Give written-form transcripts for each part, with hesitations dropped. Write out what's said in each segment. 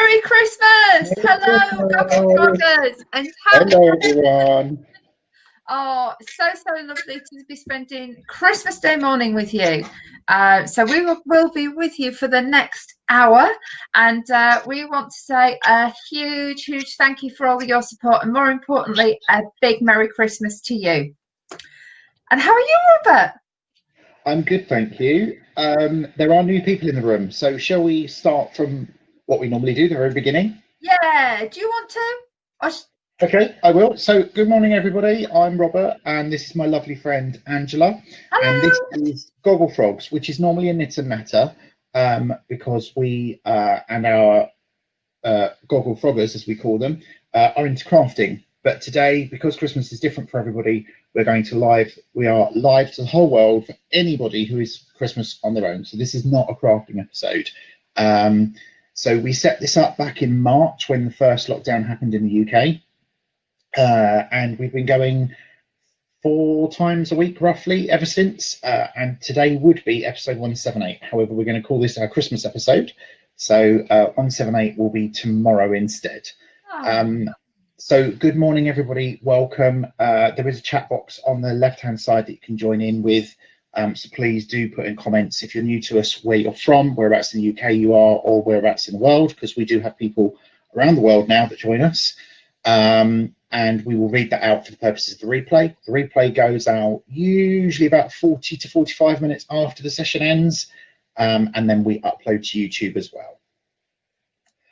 Merry Christmas! Hello, Gogglefrogs, and hello everyone. Oh, so lovely to be spending Christmas Day morning with you. So we will be with you for the next hour, and we want to say a huge thank you for all of your support, and more importantly, a big Merry Christmas to you. And how are you, Robert? I'm good, thank you. There are new people in the room, so shall we start from what we normally do, the very beginning? Yeah, do you want to? Okay, I will. So, good morning, everybody. I'm Robert, and this is my lovely friend Angela. Hello. And this is Gogglefrogs, which is normally a knit and natter, because we and our Gogglefroggers, as we call them, are into crafting. But today, because Christmas is different for everybody, we are live to the whole world for anybody who is Christmas on their own. So this is not a crafting episode. So we set this up back in March when the first lockdown happened in the UK. And we've been going 4 times a week roughly ever since, and today would be episode 178. However, we're going to call this our Christmas episode, so 178 will be tomorrow instead. So good morning everybody, welcome. There is a chat box on the left hand side that you can join in with, so please do put in comments if you're new to us, where you're from, whereabouts in the UK you are, or whereabouts in the world, because we do have people around the world now that join us. And we will read that out for the purposes of the replay. The replay goes out usually about 40 to 45 minutes after the session ends, and then we upload to YouTube as well.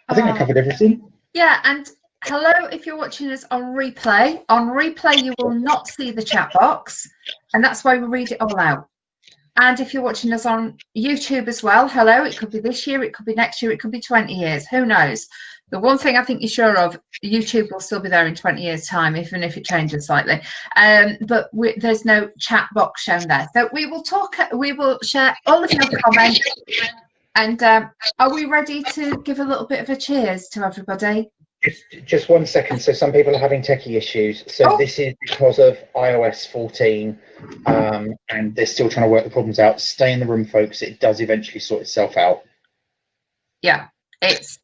I think I covered everything. Yeah, and hello if you're watching us on replay. On replay, you will not see the chat box, and that's why we read it all out. And if you're watching us on YouTube as well, hello, it could be this year, it could be next year, it could be 20 years, who knows? The one thing I think you're sure of, YouTube will still be there in 20 years' time, even if it changes slightly. But there's no chat box shown there. So we will share all of your comments. And are we ready to give a little bit of a cheers to everybody? Just 1 second. So some people are having techie issues. So This is because of iOS 14, and they're still trying to work the problems out. Stay in the room, folks. It does eventually sort itself out. Yeah, it's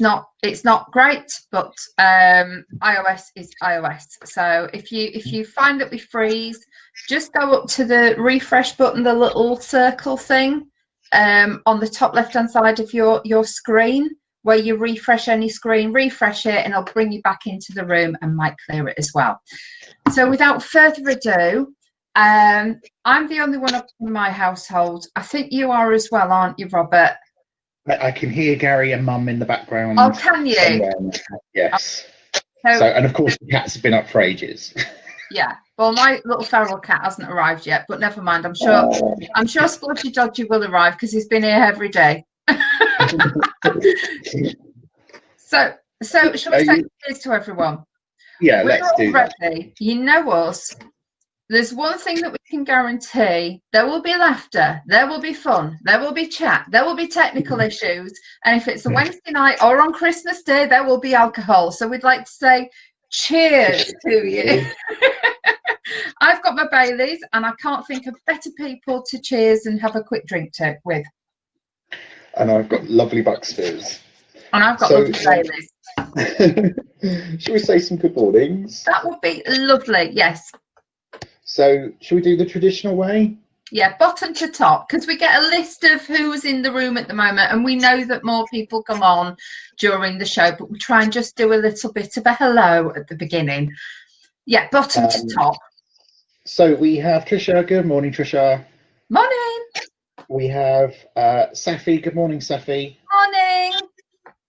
not great, but iOS is iOS. So if you find that we freeze, just go up to the refresh button, the little circle thing on the top left hand side of your screen, where you refresh any screen, refresh it, and it'll bring you back into the room and might clear it as well. So without further ado, I'm the only one up in my household. I think you are as well, aren't you, Robert? I can hear Gary and Mum in the background. Oh, can you? Yes. So, and of course, the cats have been up for ages. Yeah. Well, my little feral cat hasn't arrived yet, but never mind. I'm sure Splodgy Dodgy will arrive because he's been here every day. So shall we say cheers to everyone? Yeah, let's do that. You know us. There's one thing that we can guarantee: there will be laughter, there will be fun, there will be chat, there will be technical issues, and if it's a Wednesday night or on Christmas Day, there will be alcohol. So we'd like to say cheers to you. I've got my Baileys, and I can't think of better people to cheers and have a quick drink with. And I've got lovely Buxters. And I've got lovely Baileys. Shall we say some good mornings? That would be lovely, yes. So, should we do the traditional way? Yeah, bottom to top, because we get a list of who's in the room at the moment, and we know that more people come on during the show, but we try and just do a little bit of a hello at the beginning. Yeah, bottom to top. So we have Trisha. Good morning, Trisha. Morning. We have Safi. Good morning, Safi. Morning.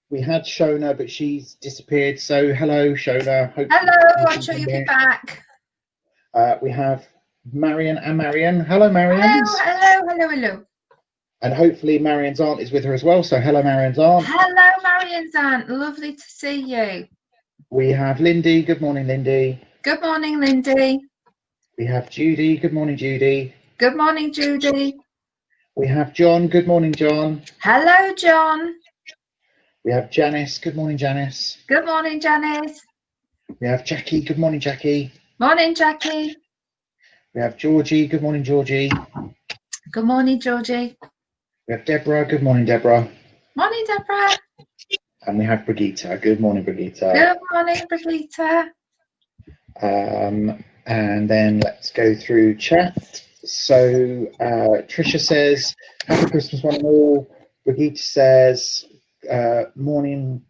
We had Shona, but she's disappeared. So hello, Shona. Hello, I'm sure you'll be back. We have Marion and Marion. Hello, Marion. Hello. And hopefully Marion's aunt is with her as well. So hello, Marion's aunt. Hello, Marion's aunt. Lovely to see you. We have Lindy. Good morning, Lindy. Good morning, Lindy. We have Judy. Good morning, Judy. Good morning, Judy. We have John. Good morning, John. Hello, John. We have Janice. Good morning, Janice. Good morning, Janice. We have Jackie. Good morning, Jackie. Morning, Jackie. We have Georgie. Good morning, Georgie. Good morning, Georgie. We have Deborah. Good morning, Deborah. Morning, Deborah. and we have Brigitte. Good morning, Brigitte. Good morning, Brigitte. And then let's go through chat. So Trisha says, happy Christmas one and all. Brigitte says, morning,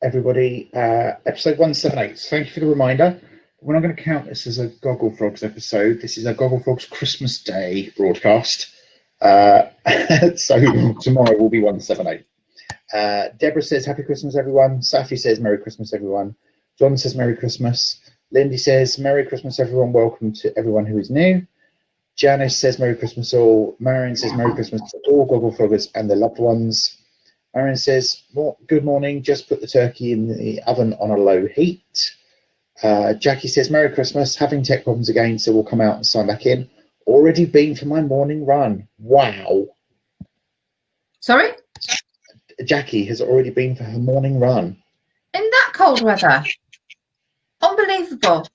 everybody. Episode 178. So thank you for the reminder. We're not going to count this as a Gogglefrogs episode. This is a Gogglefrogs Christmas Day broadcast. So tomorrow will be 178. Deborah says, happy Christmas, everyone. Safi says, Merry Christmas, everyone. John says, Merry Christmas. Lindy says, Merry Christmas, everyone. Welcome to everyone who is new. Janice says, Merry Christmas, all. Marion says, Merry Christmas to all Gogglefroggers and their loved ones. Marion says, good morning. Just put the turkey in the oven on a low heat. Jackie says, Merry Christmas. Having tech problems again, so we'll come out and sign back in. Already been for my morning run. Wow. Sorry? Jackie has already been for her morning run. In that cold weather? Unbelievable.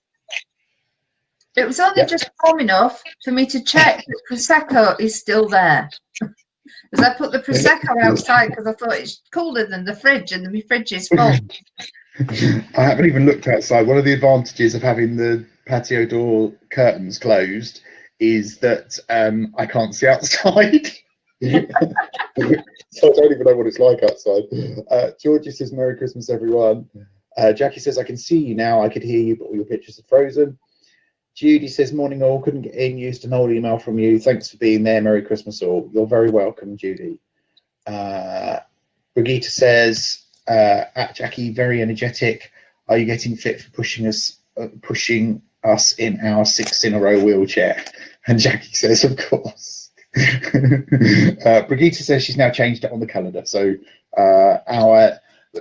It was only just warm enough for me to check that Prosecco is still there. Because I put the Prosecco outside because I thought it's cooler than the fridge, and my fridge is full. I haven't even looked outside. One of the advantages of having the patio door curtains closed is that I can't see outside. So I don't even know what it's like outside. Georgie says, Merry Christmas, everyone. Jackie says, I can see you now. I could hear you, but all your pictures are frozen. Judy says, morning all. Couldn't get in. Used an old email from you. Thanks for being there. Merry Christmas all. You're very welcome, Judy. Brigitte says, at Jackie, very energetic. Are you getting fit for pushing us in our 6 in a row wheelchair? And Jackie says, of course. Brigitte says she's now changed it on the calendar. So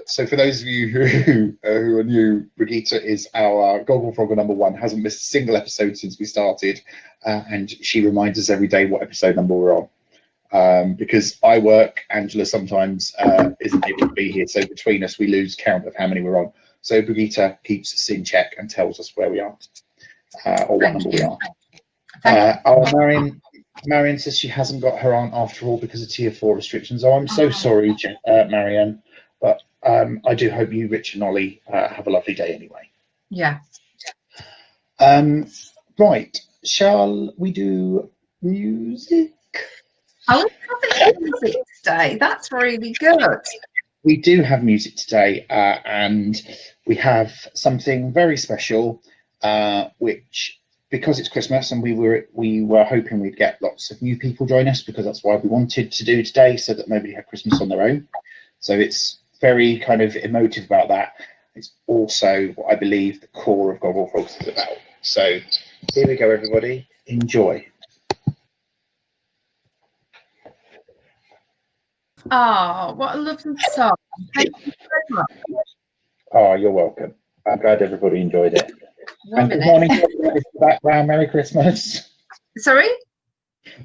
so for those of you who are new, Brigitte is our Gogglefrogger number 1, hasn't missed a single episode since we started, and she reminds us every day what episode number we're on. Because I work, Angela sometimes isn't able to be here, so between us we lose count of how many we're on. So Brigitte keeps us in check and tells us where we are, or what number we are. Marion says she hasn't got her aunt after all because of tier 4 restrictions. Oh, I'm so sorry, Marianne, but I do hope you, Rich and Ollie, have a lovely day anyway. Yeah. Right, shall we do music? Oh, we have music today. That's really good. We do have music today, and we have something very special, which, because it's Christmas and we were hoping we'd get lots of new people join us, because that's why we wanted to do today, so that nobody had Christmas on their own. So it's very kind of emotive about that. It's also what I believe the core of Gogglefrogs is about. So here we go, everybody. Enjoy. Oh, what a lovely song. Thank you very much. Oh, you're welcome. I'm glad everybody enjoyed it. And good morning to everyone in the background. Merry Christmas. Sorry?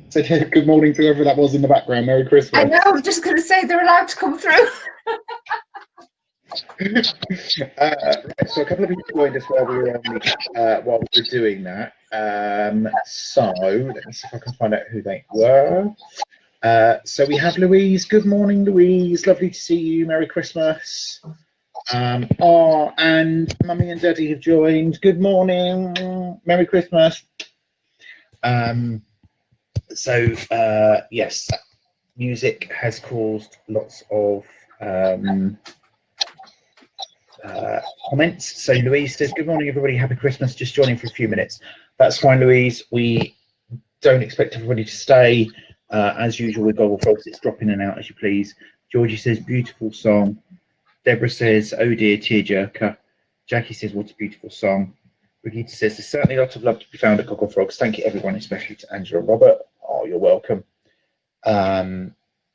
So good morning to whoever that was in the background. Merry Christmas. I know, I'm just going to say they're allowed to come through. So a couple of people joined us while we were doing that. So let me see if I can find out who they were. So we have Louise. Good morning, Louise. Lovely to see you. Merry Christmas. And Mummy and Daddy have joined. Good morning. Merry Christmas. Yes, music has caused lots of comments. So Louise says, good morning, everybody. Happy Christmas. Just joining for a few minutes. That's fine, Louise. We don't expect everybody to stay. As usual with Gogglefrogs, it's drop in and out as you please. Georgie says, beautiful song. Deborah says, oh dear, tearjerker. Jackie says, what a beautiful song. Brigitte says, there's certainly a lot of love to be found at Gogglefrogs. Thank you, everyone, especially to Angela and Robert. Oh, you're welcome.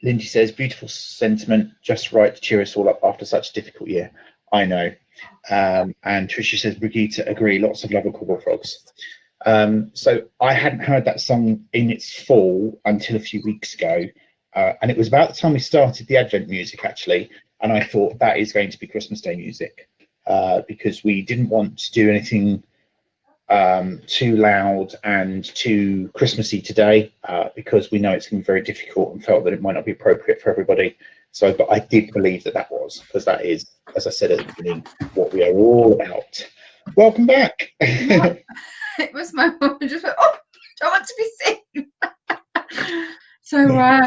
Lindy says, beautiful sentiment, just right to cheer us all up after such a difficult year. I know. And Tricia says, Brigitte, agree, lots of love at Gogglefrogs. So I hadn't heard that song in its full until a few weeks ago. And it was about the time we started the Advent music, actually. And I thought that is going to be Christmas Day music, because we didn't want to do anything too loud and too Christmassy today, because we know it's going to be very difficult, and felt that it might not be appropriate for everybody. So, but I did believe that was, because that is, as I said at the beginning, what we are all about. Welcome back. Yeah. It was my mum just went, oh, I want to be seen. So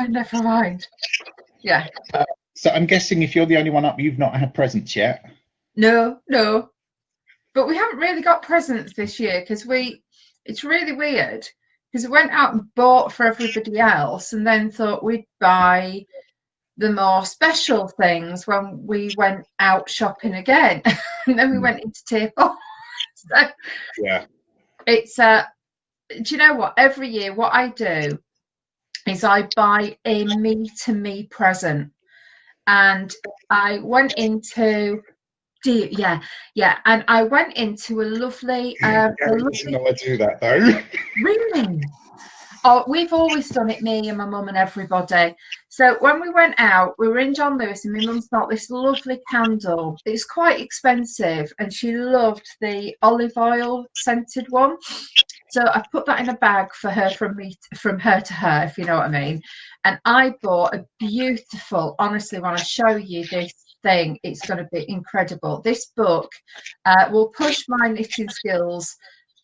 never mind. Yeah. So I'm guessing if you're the only one up, you've not had presents yet. No. But we haven't really got presents this year because it's really weird because we went out and bought for everybody else and then thought we'd buy the more special things when we went out shopping again. And then we went into tier 4. So yeah. It's do you know what? Every year what I do is I buy a me present. And I went into and I went into a lovely Gary doesn't know I do that though. Really? Oh, we've always done it, me and my mum and everybody. So when we went out, we were in John Lewis and my mum's got this lovely candle. It's quite expensive and she loved the olive oil scented one. So I put that in a bag for her from her to her, if you know what I mean. And I bought a beautiful, honestly, when I show you this thing, it's going to be incredible. This book will push my knitting skills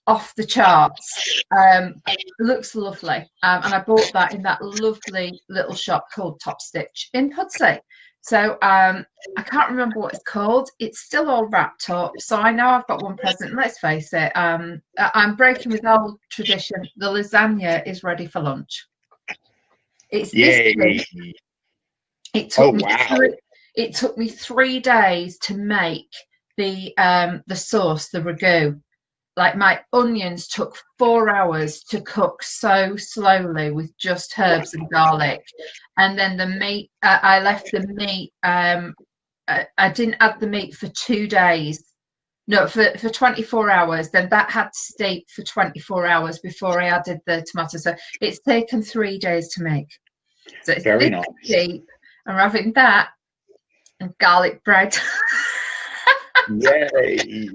off the charts. It looks lovely. And I bought that in that lovely little shop called Top Stitch in Pudsey. So I can't remember what it's called. It's still all wrapped up. So I know I've got one present. Let's face it, I'm breaking with old tradition. The lasagna is ready for lunch. It's this week. It took me 3 days to make the sauce, the ragu. Like my onions took 4 hours to cook so slowly with just herbs and garlic. And then the meat, I left the meat, I didn't add the meat for 2 days. No, for 24 hours. Then that had to steep for 24 hours before I added the tomato. So it's taken 3 days to make. So it's very nice. Deep. And we're having that and garlic bread. Yay!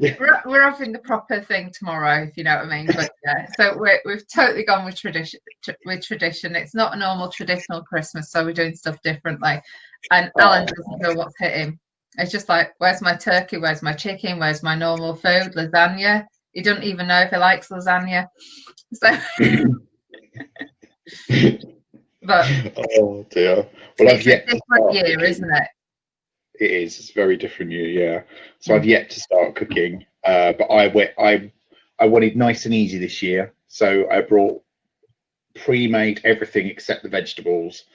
We're having the proper thing tomorrow, if you know what I mean. But yeah, so we've totally gone with tradition. It's not a normal traditional Christmas, so we're doing stuff differently. And Alan doesn't know what's hit him. It's just like, where's my turkey? Where's my chicken? Where's my normal food? Lasagna. He doesn't even know if he likes lasagna. So, but oh dear. Well, I've yet a different year, isn't it? It is. It's a very different year, yeah. So I've yet to start cooking, but I wanted nice and easy this year, so I brought pre-made everything except the vegetables.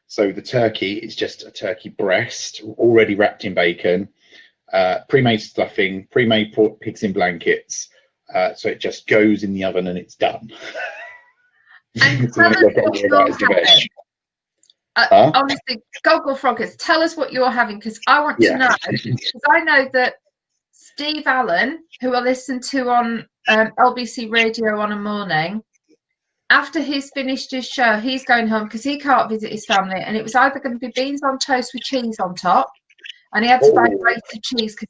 So the turkey is just a turkey breast, already wrapped in bacon, pre-made stuffing, pre-made pork pigs in blankets. So it just goes in the oven and it's done. And so I've got to worry about is the veg. Honestly, Gogglefrogs, tell us what you're having, because I want to know. Because I know that Steve Allen, who I listen to on LBC Radio on a morning, after he's finished his show, he's going home because he can't visit his family, and it was either going to be beans on toast with cheese on top, and he had to buy grated cheese because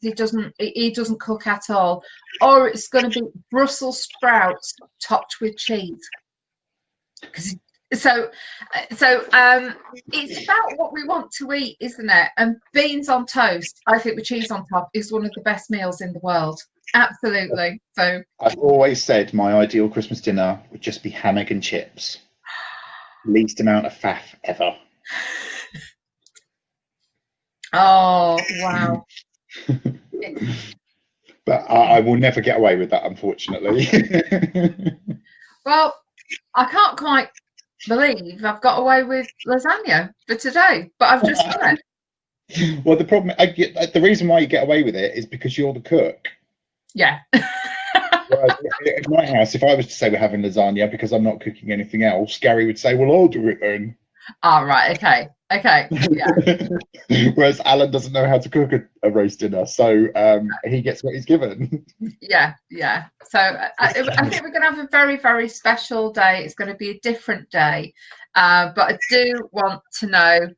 he doesn't cook at all, or it's going to be Brussels sprouts topped with cheese. So it's about what we want to eat, isn't it? And beans on toast, I think, with cheese on top, is one of the best meals in the world. Absolutely. So I've always said my ideal Christmas dinner would just be ham, egg and chips. Least amount of faff ever. Oh wow. But I will never get away with that, unfortunately. Well, I can't quite believe I've got away with lasagna for today, but I've just done it. Well, the problem, the reason why you get away with it is because you're the cook. Yeah. In my house, if I was to say we're having lasagna because I'm not cooking anything else, Gary would say, well, I'll do it then. Oh, right. Okay. Yeah. Whereas Alan doesn't know how to cook a roast dinner, so he gets what he's given. Yeah. So I think we're going to have a very, very special day. It's going to be a different day, but I do want to know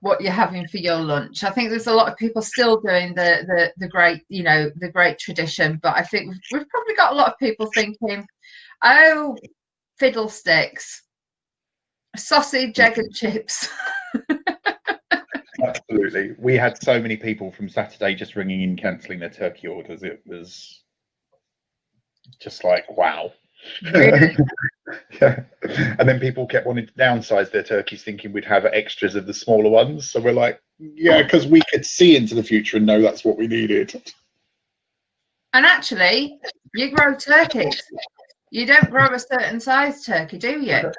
what you're having for your lunch. I think there's a lot of people still doing the great tradition, but I think we've probably got a lot of people thinking, oh, fiddlesticks, sausage, egg and chips. absolutely. We had so many people from Saturday just ringing in, cancelling their turkey orders. It was just like, wow. Really? Yeah. And then people kept wanting to downsize their turkeys, thinking we'd have extras of the smaller ones. So we're like, yeah, because we could see into the future and know that's what we needed. And actually, you grow turkeys. You don't grow a certain size turkey, do you?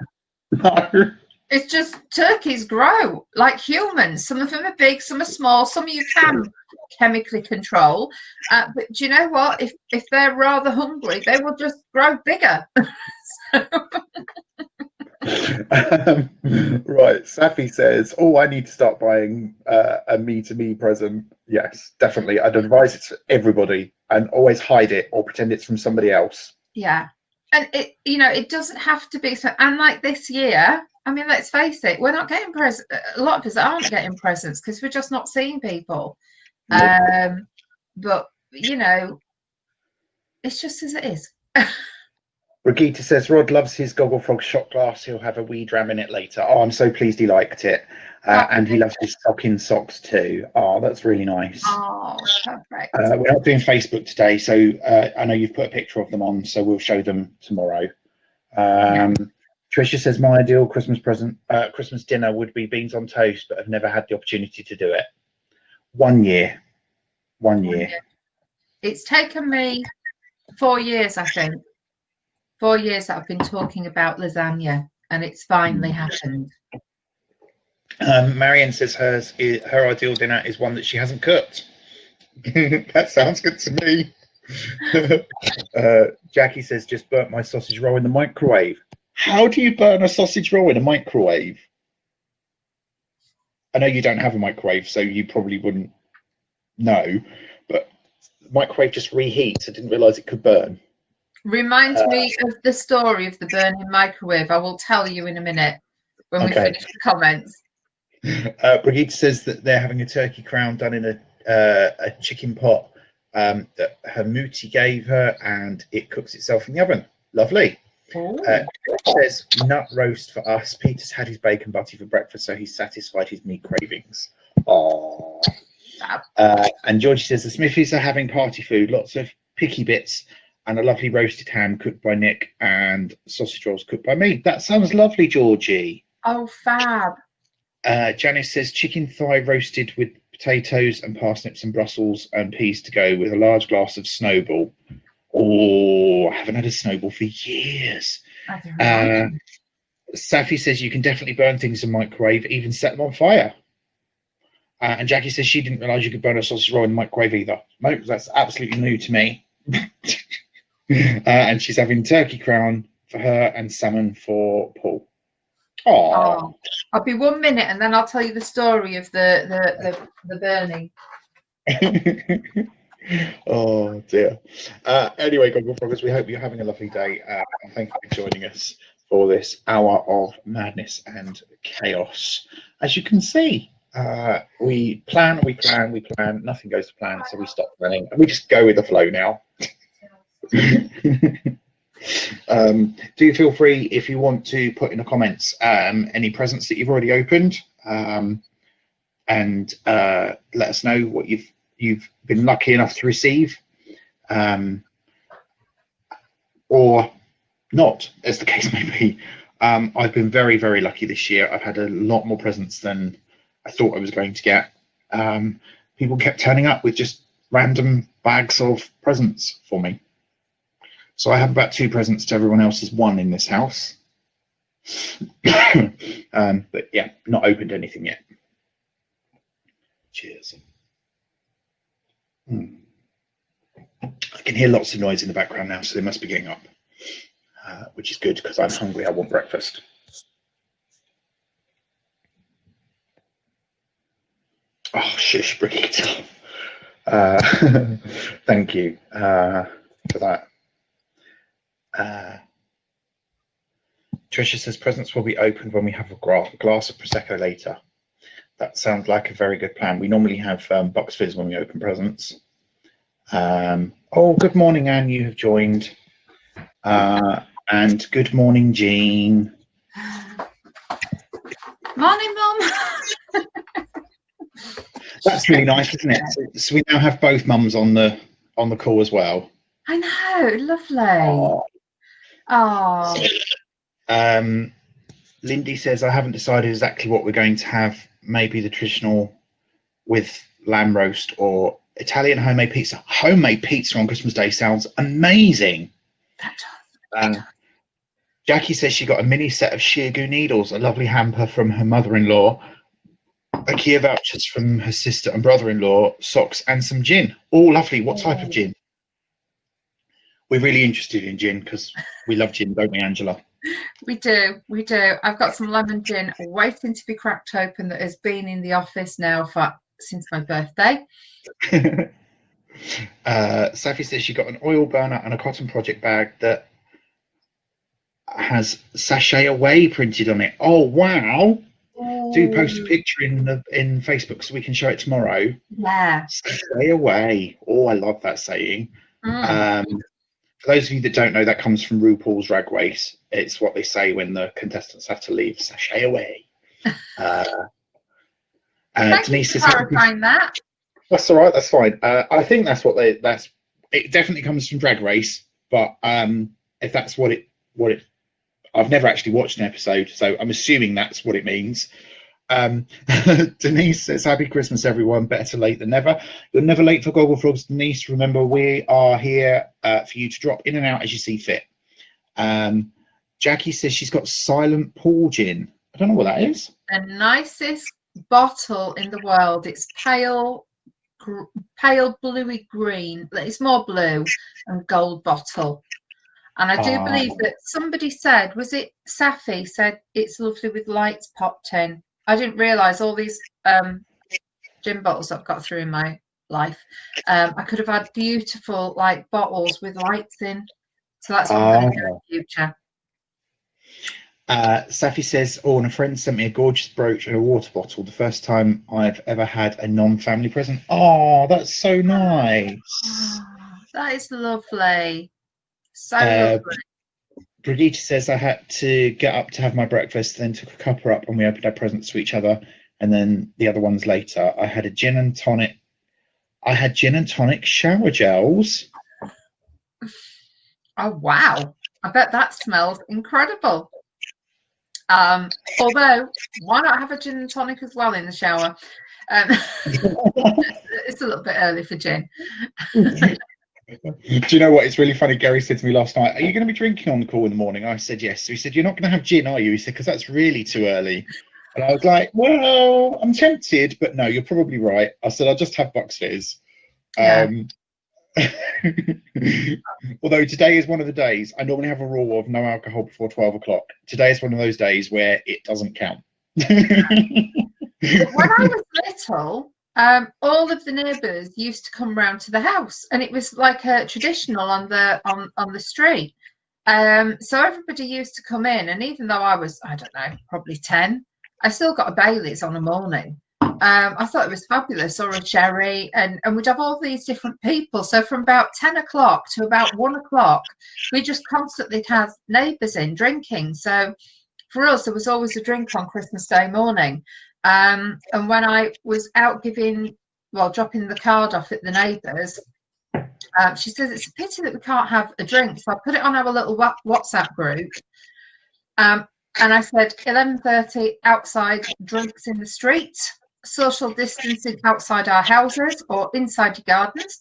No. It's just turkeys grow like humans. Some of them are big, some are small, some you can chemically control. But do you know what? If they're rather hungry, they will just grow bigger. Right, Safi says, oh, I need to start buying a me-to-me present. Yes, definitely. I'd advise it to everybody and always hide it or pretend it's from somebody else. Yeah. And it doesn't have to be so. And like this year, I mean, let's face it, we're not getting presents. A lot of us aren't getting presents because we're just not seeing people. Nope. But it's just as it is. Brigitte says Rod loves his Gogglefrog shot glass. He'll have a wee dram in it later. Oh, I'm so pleased he liked it. And he loves his stocking socks too. Oh, that's really nice. Oh, perfect. We're not doing Facebook today, so I know you've put a picture of them on, so we'll show them tomorrow. Tricia says my ideal Christmas present, Christmas dinner would be beans on toast, but I've never had the opportunity to do it. 1 year. 1 year. It's taken me 4 years, I think. 4 years that I've been talking about lasagna, and it's finally happened. Marianne says her ideal dinner is one that she hasn't cooked. That sounds good to me. Jackie says just burnt my sausage roll in the microwave. How do you burn a sausage roll in a microwave? I know you don't have a microwave, so you probably wouldn't know, but the microwave just reheats. I didn't realise it could burn. Reminds me of the story of the burning microwave. I will tell you in a minute when we finish the comments. Brigitte says that they're having a turkey crown done in a chicken pot that her mutti gave her, and it cooks itself in the oven. Lovely. Says nut roast for us. Peter's had his bacon butty for breakfast, so he's satisfied his meat cravings. Oh. And Georgie says the Smithies are having party food, lots of picky bits, and a lovely roasted ham cooked by Nick, and sausage rolls cooked by me. That sounds lovely, Georgie. Oh, fab. Janice says chicken thigh roasted with potatoes and parsnips and Brussels and peas to go with a large glass of Snowball. Oh, I haven't had a Snowball for years. Safi says you can definitely burn things in the microwave, even set them on fire. And Jackie says she didn't realise you could burn a sausage roll in the microwave either. No, that's absolutely new to me. And she's having turkey crown for her and salmon for Paul. Oh, I'll be 1 minute and then I'll tell you the story of the burning. Oh dear. Anyway, Gogglefroggers, we hope you're having a lovely day. And thank you for joining us for this hour of madness and chaos. As you can see, we plan, nothing goes to plan, so we stop planning and we just go with the flow now. Do feel free, if you want, to put in the comments any presents that you've already opened, and let us know what you've been lucky enough to receive, or not, as the case may be. I've been very, very lucky this year. I've had a lot more presents than I thought I was going to get. People kept turning up with just random bags of presents for me. So I have about 2 presents to everyone else's 1 in this house. But yeah, not opened anything yet. Cheers. I can hear lots of noise in the background now, so they must be getting up, which is good because I'm hungry. I want breakfast. Oh, shush, Brigitte. Thank you for that. Tricia says presents will be opened when we have a glass of Prosecco later. That sounds like a very good plan. We normally have Bucks Fizz when we open presents. Oh, good morning, Anne. You have joined. And good morning, Jean. Morning, Mum. That's really nice, isn't it? So we now have both mums on the call as well. I know, lovely. Oh. Lindy says, I haven't decided exactly what we're going to have. Maybe the traditional with lamb roast or Italian homemade pizza. Homemade pizza on Christmas Day sounds amazing. Jackie says she got a mini set of Shiagu needles, a lovely hamper from her mother-in-law, IKEA vouchers from her sister and brother-in-law, socks and some gin. All lovely. What type of gin? We're really interested in gin because we love gin, don't we, Angela? We do. I've got some lemon gin waiting to be cracked open that has been in the office now since my birthday. Safi says she got an oil burner and a cotton project bag that has sachet away printed on it. Oh wow. Do post a picture in Facebook so we can show it tomorrow. Yeah. Sachet away. Oh, I love that saying. For those of you that don't know, that comes from RuPaul's Drag Race. It's what they say when the contestants have to leave. Sachet away. Thank Denise you for clarifying that. That's all right. That's fine. I think that's what it definitely comes from Drag Race, but if that's what it, I've never actually watched an episode, so I'm assuming that's what it means. Denise says, happy Christmas, everyone. Better late than never. You're never late for Gogglefrogs, Denise. Remember, we are here for you to drop in and out as you see fit. Jackie says she's got silent pool gin. I don't know what that is. The nicest bottle in the world. It's pale bluey green. It's more blue and gold bottle. And I do believe that somebody said, was it Safi said it's lovely with lights popped in. I didn't realise all these gin bottles I've got through in my life. I could have had beautiful like bottles with lights in. So that's what I'm going to do in the future. Safi says, and a friend sent me a gorgeous brooch and a water bottle. The first time I've ever had a non-family present. Oh, that's so nice. That is lovely. So lovely. Brigitte says, I had to get up to have my breakfast, then took a cuppa up and we opened our presents to each other, and then the other ones later. I had gin and tonic shower gels. Oh wow, I bet that smells incredible. Although, why not have a gin and tonic as well in the shower? It's a little bit early for gin. Do you know what? It's really funny. Gary said to me last night, are you going to be drinking on the call in the morning? I said yes. So he said, you're not going to have gin, are you? He said, because that's really too early. And I was like, well, I'm tempted, but no, you're probably right. I said, I'll just have Bucks Fizz. Yeah. Although today is one of the days, I normally have a rule of no alcohol before 12 o'clock. Today is one of those days where it doesn't count. When I was little, all of the neighbours used to come round to the house, and it was like a traditional on the street. So everybody used to come in, and even though I was, I don't know, probably 10, I still got a Bailey's on a morning. I thought it was fabulous, or a cherry, and we'd have all these different people. So from about 10 o'clock to about 1 o'clock, we just constantly had neighbours in drinking. So for us, there was always a drink on Christmas Day morning. And when I was out dropping the card off at the neighbours, she says it's a pity that we can't have a drink. So I put it on our little WhatsApp group. And I said 11:30 outside, drinks in the street, social distancing outside our houses or inside your gardens.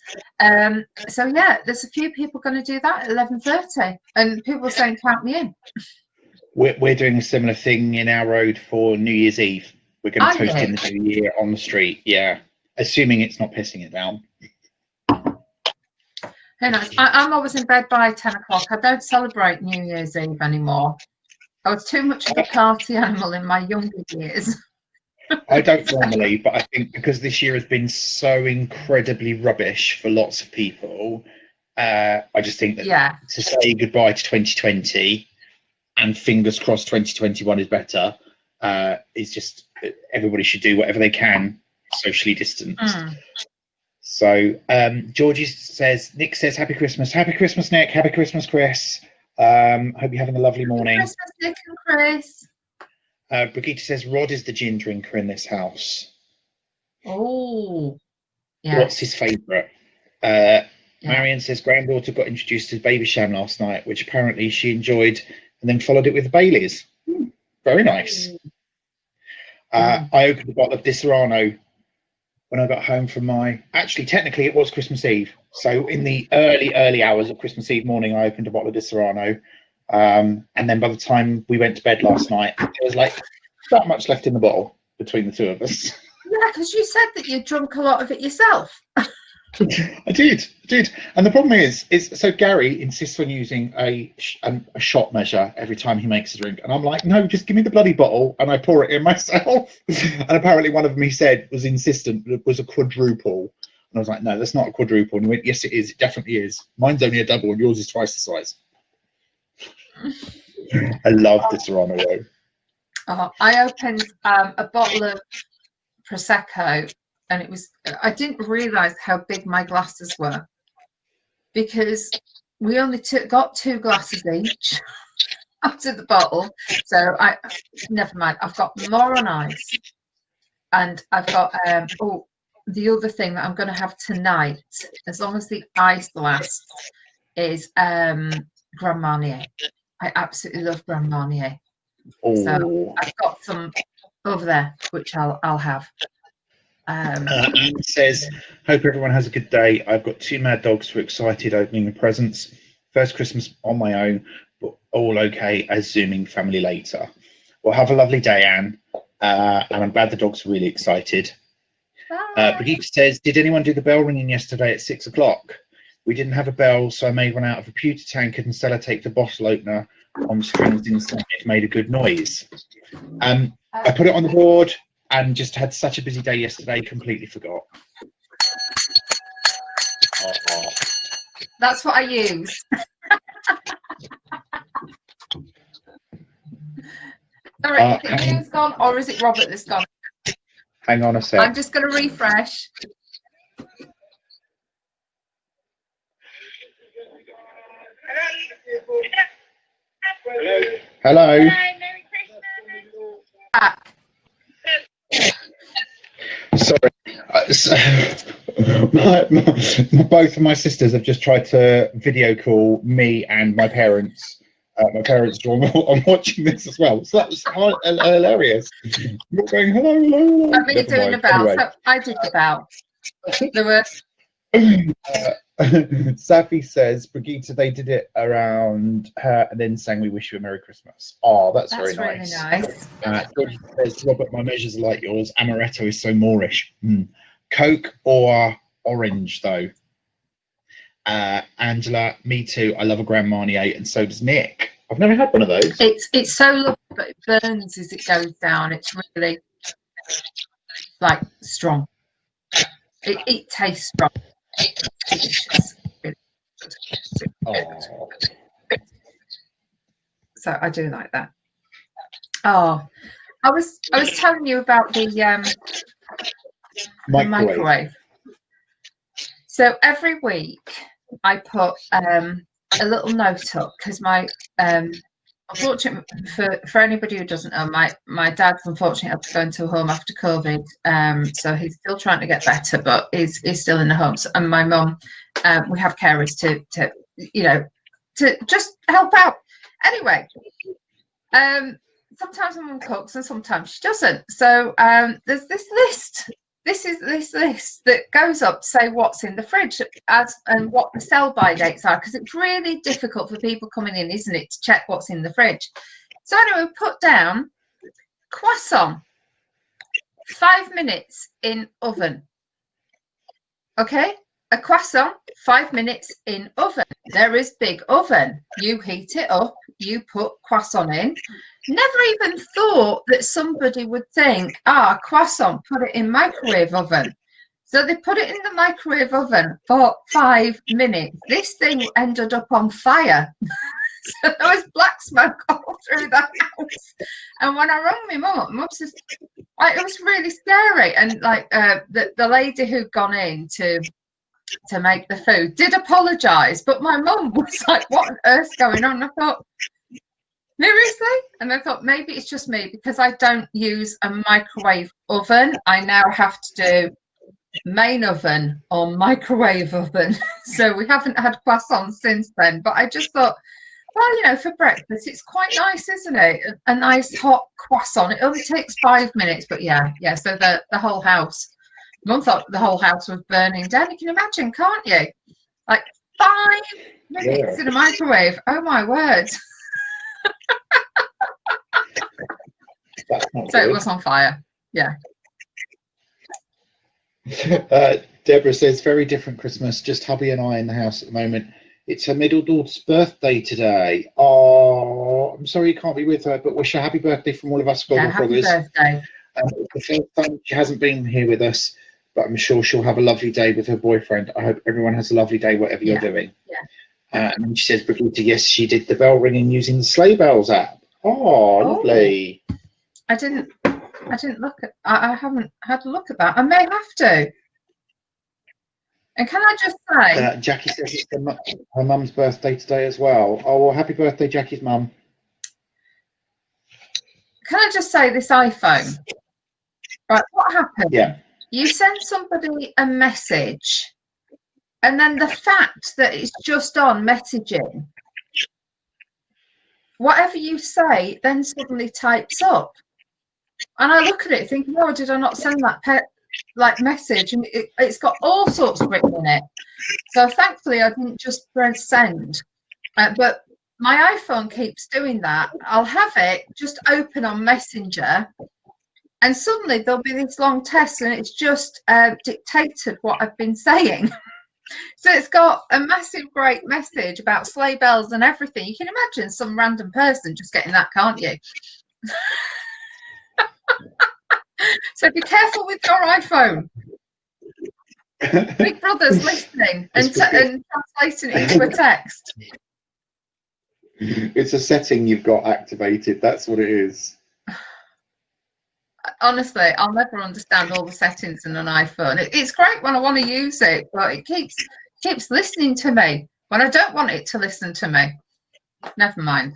So yeah, there's a few people going to do that at 11:30, and people are saying count me in. We're doing a similar thing in our road for New Year's Eve. We're going to toast in the new year on the street. Yeah, assuming it's not pissing it down. Who knows? I'm always in bed by 10 o'clock. I don't celebrate New Year's Eve anymore. I was too much of a party animal in my younger years. I don't normally, but I think because this year has been so incredibly rubbish for lots of people, I just think that to say goodbye to 2020 and fingers crossed 2021 is better, is just everybody should do whatever they can socially distanced. So Georgie says, Nick says, happy Christmas, Nick, happy Christmas, Chris. Hope you're having a lovely morning. Happy Christmas, Nick and Chris. Brigitte says, Rod is the gin drinker in this house. Oh, yeah. What's his favourite? Marion says granddaughter got introduced to Baby Sham last night, which apparently she enjoyed, and then followed it with the Baileys. Very nice. I opened a bottle of Disaronno when I got home from actually, technically, it was Christmas Eve. So in the early hours of Christmas Eve morning, I opened a bottle of Disaronno. And then by the time we went to bed last night, there was like that much left in the bottle between the two of us. Yeah, because you said that you drunk a lot of it yourself. I did. And the problem is so Gary insists on using a shot measure every time he makes a drink. And I'm like, no, just give me the bloody bottle and I pour it in myself. And apparently one of them he said was insistent it was a quadruple. And I was like, no, that's not a quadruple. And he went, yes, it is. It definitely is. Mine's only a double and yours is twice the size. I love this Disaronno though. I opened a bottle of Prosecco, and I didn't realise how big my glasses were, because we only got 2 glasses each out of the bottle. So never mind. I've got more on ice, and I've got the other thing that I'm going to have tonight, as long as the ice lasts, is Grand Marnier. I absolutely love Grand Marnier. So I've got some over there, which I'll have. Anne says, hope everyone has a good day. I've got 2 mad dogs who are excited opening the presents. First Christmas on my own, but all okay as Zooming family later. Well, have a lovely day, Anne. And I'm glad the dogs are really excited. Brigitte says, did anyone do the bell ringing yesterday at 6 o'clock? We didn't have a bell, so I made one out of a pewter tankard and sellotaped the bottle opener on strings inside. It made a good noise. I put it on the board and just had such a busy day yesterday, completely forgot. That's what I use. Sorry, is it Ian's gone or is it Robert that's gone? Hang on a sec. I'm just going to refresh. Hello. Merry Christmas. Sorry, both of my sisters have just tried to video call me and my parents. My parents are on watching this as well, so that was hilarious. You're going hello. Let me doing a bell. Anyway. So I did the bell. There were. Safi says, Brigitte, they did it around her and then sang "We Wish You a Merry Christmas." Oh, that's very nice. Really nice. Georgie says, Robert, my measures are like yours. Amaretto is so Moorish. Coke or orange, though. Angela, me too. I love a Grand Marnier, and so does Nick. I've never had one of those. It's so lovely, but it burns as it goes down. It's really like strong. It tastes strong. So I do like that. I was telling you about the microwave. So every week I put a little note up, because my unfortunately, for anybody who doesn't know, my dad's unfortunately had to go into a home after COVID, so he's still trying to get better, but he's still in the home. And my mum, we have carers to just help out. Anyway, sometimes my mum cooks and sometimes she doesn't. So there's this list. This list that goes up to say what's in the fridge and what the sell-by dates are, because it's really difficult for people coming in, isn't it, to check what's in the fridge. So anyway, we put down croissant, 5 minutes in oven. Okay, a croissant, 5 minutes in oven. There is big oven. You heat it up, you put croissant in. Never even thought that somebody would think, croissant, put it in microwave oven. So they put it in the microwave oven for 5 minutes. This thing ended up on fire. So there was black smoke all through the house. And when I rang my mum says, it was really scary. And like the lady who'd gone in to make the food did apologise, but my mum was like, what on earth's going on? I thought, Seriously? And I thought maybe it's just me because I don't use a microwave oven. I now have to do main oven or microwave oven. So we haven't had croissants since then. But I just thought, well, you know, for breakfast, it's quite nice, isn't it? A nice hot croissant. It only takes 5 minutes, but yeah. So the whole house, Mum thought the whole house was burning down. You can imagine, can't you? Like 5 minutes in a microwave. Oh my word! That's not So good. it was on fire. Yeah. Deborah says, very different Christmas. Just hubby and I in the house at the moment. It's her middle daughter's birthday today. Oh, I'm sorry you can't be with her, but wish her happy birthday from all of us Happy Gogglefroggers. birthday. The first time she hasn't been here with us, but I'm sure she'll have a lovely day with her boyfriend. I hope everyone has a lovely day, whatever you're doing. And then she says, Brigitte, yes, she did the bell ringing using the Sleigh Bells app. Oh, lovely. I didn't look at. I haven't had a look at that. I may have to. And can I just say, Jackie says it's her mum's birthday today as well. Oh, well, happy birthday, Jackie's mum. Can I just say this iPhone? Right, what happened? Yeah. You send somebody a message, and then the fact that it's just on messaging, whatever you say, then suddenly types up. And I look at it thinking, oh, did I not send that message? And it's got all sorts written in it. So thankfully, I didn't just press send. But my iPhone keeps doing that. I'll have it just open on Messenger, and suddenly there'll be this long text, and it's just dictated what I've been saying. So it's got a massive, great message about sleigh bells and everything. You can imagine some random person just getting that, can't you? So be careful with your iPhone. Big Brother's listening and translating it into a text. It's a setting you've got activated. That's what it is. Honestly, I'll never understand all the settings in an iPhone. It's great when I want to use it, but it keeps listening to me when I don't want it to listen to me. Never mind.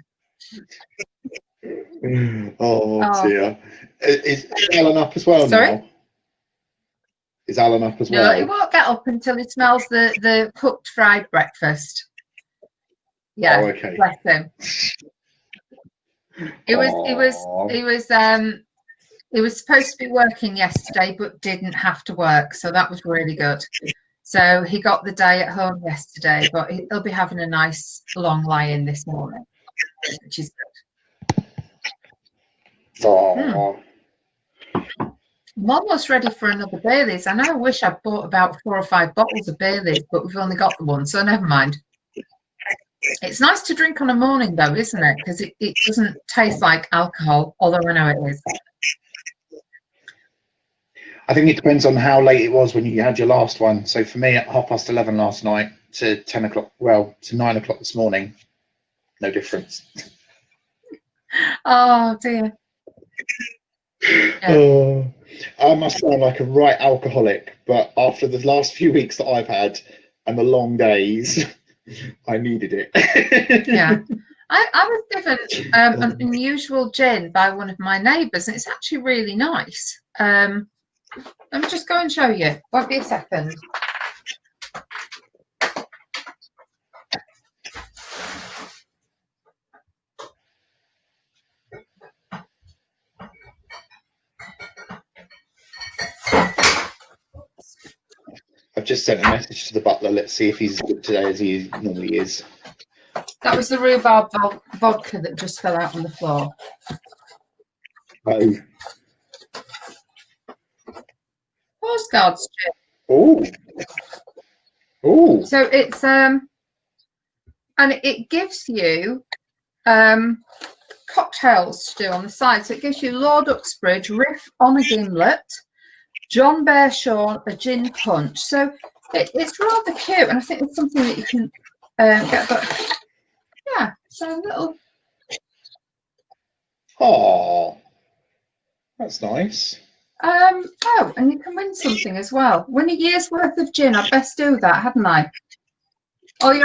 Oh dear. Is Alan up as well now? Is Alan up as well? No, he won't get up until he smells the cooked fried breakfast. Yeah. Oh, okay. Bless him. He was supposed to be working yesterday, but didn't have to work, so that was really good. So he got the day at home yesterday, but he'll be having a nice long lie-in this morning, which is good. Oh. I'm almost ready for another Baileys. I know I wish I'd bought about 4 or 5 bottles of Baileys, but we've only got the one, so never mind. It's nice to drink on a morning, though, isn't it? Because it doesn't taste like alcohol, although I know it is. I think it depends on how late it was when you had your last one. So for me, at 11:30 last night to 10 o'clock, well, to 9 o'clock this morning, no difference. Oh, dear. Yeah. I must sound like a right alcoholic, but after the last few weeks that I've had and the long days, I needed it. Yeah. I was given an unusual gin by one of my neighbours, and it's actually really nice. Let me just go and show you. Won't be a second. I've just sent a message to the butler. Let's see if he's as good today as he normally is. That was the rhubarb vodka that just fell out on the floor. Oh. Postcards gin. Oh. Oh. So it's and it gives you cocktails to do on the side. So it gives you Lord Uxbridge, Riff on a Gimlet, John Bearshaw, a gin punch. So it's rather cute, and I think it's something that you can get. But yeah, so a little. Oh, that's nice. Oh, and you can win something as well. Win a year's worth of gin. I'd best do that, hadn't I? Oh,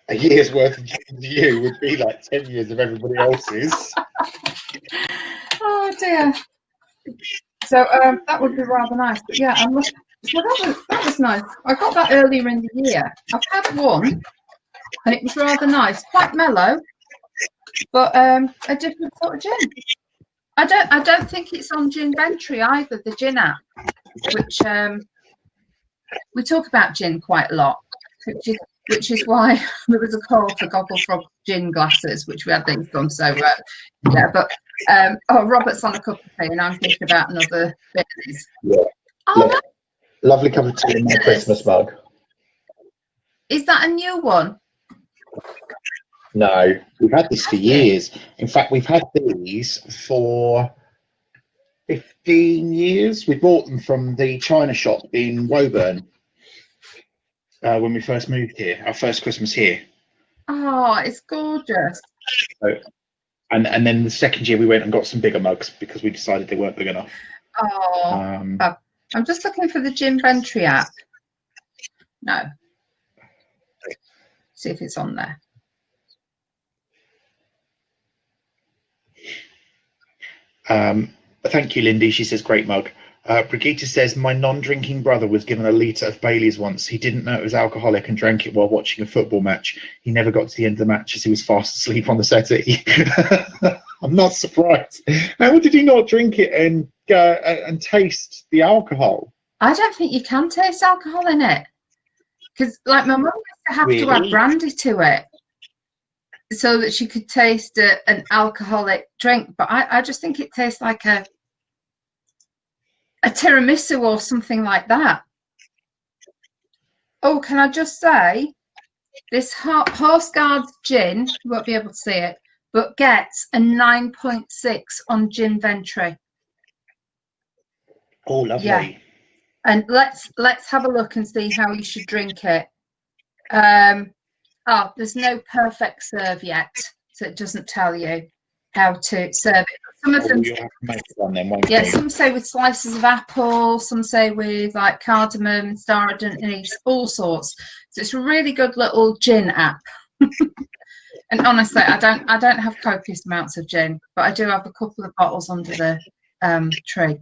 a year's worth of gin to you would be like 10 years of everybody else's. Oh dear. So that would be rather nice. But yeah, so that was nice. I got that earlier in the year. I've had one, and it was rather nice, quite mellow, but a different sort of gin. I don't think it's on Ginventry either, the gin app, which we talk about gin quite a lot, which is why there was a call for Gogglefrog gin glasses, which we had things done. So yeah, but Robert's on a cup of tea, and I'm thinking about another bit of this. Yeah. Oh, Lovely cup of tea in my Christmas mug. Is that a new one? No, we've had this for years. In fact, we've had these for 15 years. We bought them from the China shop in Woburn when we first moved here, our first Christmas here. Oh, it's gorgeous. So, and then the second year we went and got some bigger mugs because we decided they weren't big enough. Oh, I'm just looking for the Ginventry app. No. See if it's on there. Thank you, Lindy. She says, great mug. Brigitte says, my non-drinking brother was given a litre of Bailey's once. He didn't know it was alcoholic and drank it while watching a football match. He never got to the end of the match as he was fast asleep on the settee. I'm not surprised. How did he not drink it and taste the alcohol? I don't think you can taste alcohol in it. Because, like, my mum used to have to add brandy to it so that she could taste an alcoholic drink. But I just think it tastes like a tiramisu or something like that. Oh, can I just say, this Horse Guards gin, you won't be able to see it, but gets a 9.6 on Ginventry. Oh, lovely. Yeah. And let's have a look and see how you should drink it. There's no perfect serve yet, so it doesn't tell you how to serve it. Some of them, some say with slices of apple, some say with like cardamom, star anise, all sorts. So it's a really good little gin app. And honestly, I don't have copious amounts of gin, but I do have a couple of bottles under the tree.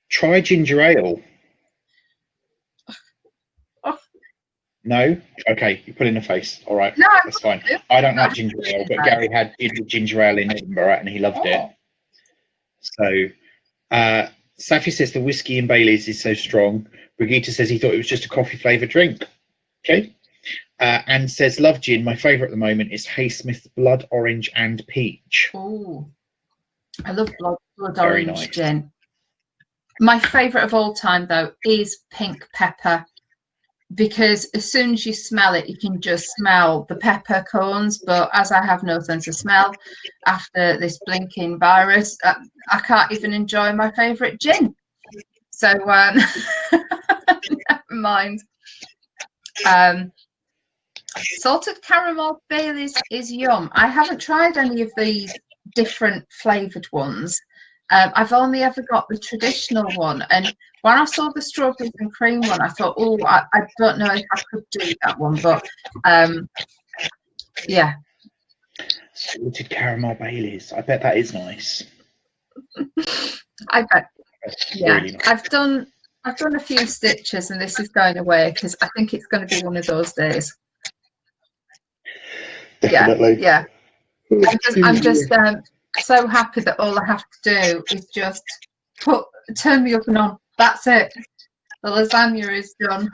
Try ginger ale. No? Okay, you put in a face. All right, no, that's fine. I don't like ginger ale, but Gary had ginger ale in Edinburgh and he loved it. So, Safi says the whiskey in Bailey's is so strong. Brigitte says he thought it was just a coffee flavoured drink. Okay. And says, love gin. My favourite at the moment is Haysmith Blood Orange and Peach. Oh, I love blood orange gin. My favourite of all time, though, is pink pepper. Because as soon as you smell it, you can just smell the peppercorns. But as I have no sense of smell after this blinking virus, I can't even enjoy my favourite gin. So never mind. Salted caramel Baileys is yum. I haven't tried any of these different flavoured ones. I've only ever got the traditional one, and when I saw the strawberries and cream one, I thought, oh, I don't know if I could do that one, but yeah. Salted caramel Baileys. I bet that is nice. I bet. Yeah, really nice. I've done a few stitches, and this is going away because I think it's going to be one of those days. Definitely. Yeah. I'm just so happy that all I have to do is just turn the oven on. That's it. The lasagna is done.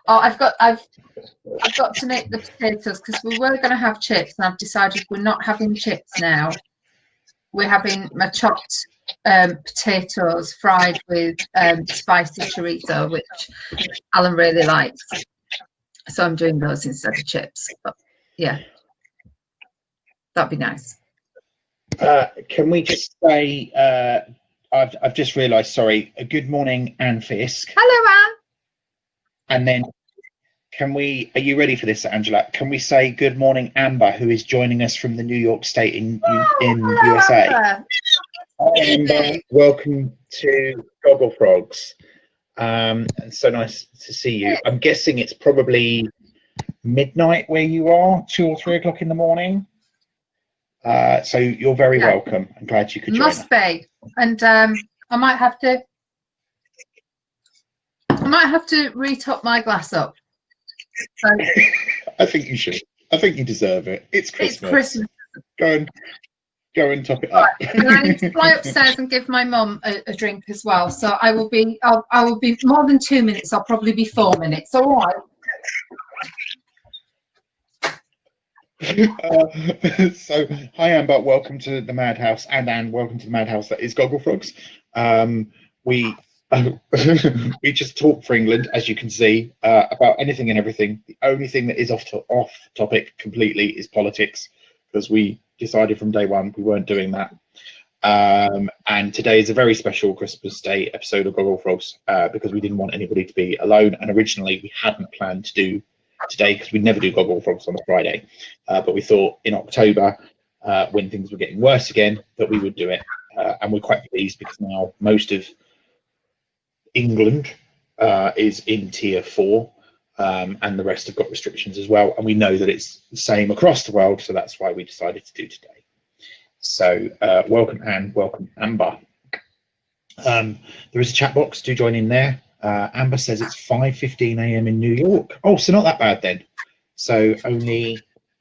Oh, I've got to make the potatoes because we were going to have chips, and I've decided we're not having chips now. We're having my chopped potatoes fried with spicy chorizo, which Alan really likes. So I'm doing those instead of chips. But yeah, that'd be nice. Can we just say, I've just realised, sorry, good morning, Anne Fisk. Hello, Anne. And then are you ready for this, Angela? Can we say good morning, Amber, who is joining us from the New York State in hello, USA? Amber. Hi, Amber. Welcome to Gogglefrogs. It's so nice to see you. I'm guessing it's probably midnight where you are, 2 or 3 o'clock in the morning. So you're very welcome. I'm glad you could join us. Must be. And I might have to retop my glass up. So, I think you should. I think you deserve it. It's Christmas. It's Christmas. Go and top it up. And I need to fly upstairs and give my mum a drink as well. So I will be more than 2 minutes. I'll probably be 4 minutes. All right. So hi Amber, welcome to the madhouse, and Anne, welcome to the madhouse that is Gogglefrogs. We we just talk for England, as you can see, about anything and everything. The only thing that is off topic completely is politics, because we decided from day one we weren't doing that. And today is a very special Christmas Day episode of Gogglefrogs, because we didn't want anybody to be alone, and originally we hadn't planned to do today because we never do Gogglefrogs on a Friday, but we thought in October, when things were getting worse again, that we would do it. And we're quite pleased because now most of England is in tier 4, and the rest have got restrictions as well, and we know that it's the same across the world, so that's why we decided to do today. So welcome Anne, welcome Amber. There is a chat box, do join in there. Amber says it's 5:15 a.m. in New York. Oh, so not that bad then. So only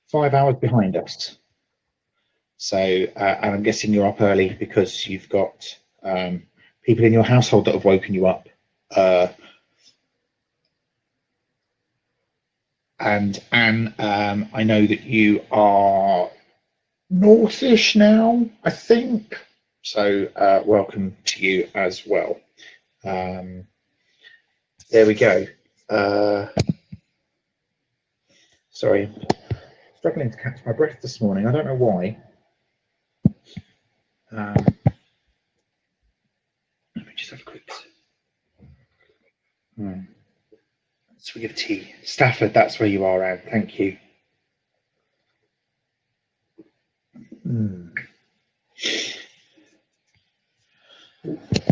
5 hours behind us. So, and I'm guessing you're up early because you've got people in your household that have woken you up. And Anne, I know that you are northish now, I think. So welcome to you as well. There we go. Sorry, I'm struggling to catch my breath this morning. I don't know why. Let me just have a quick swig of tea. Stafford, that's where you are, Anne. Thank you.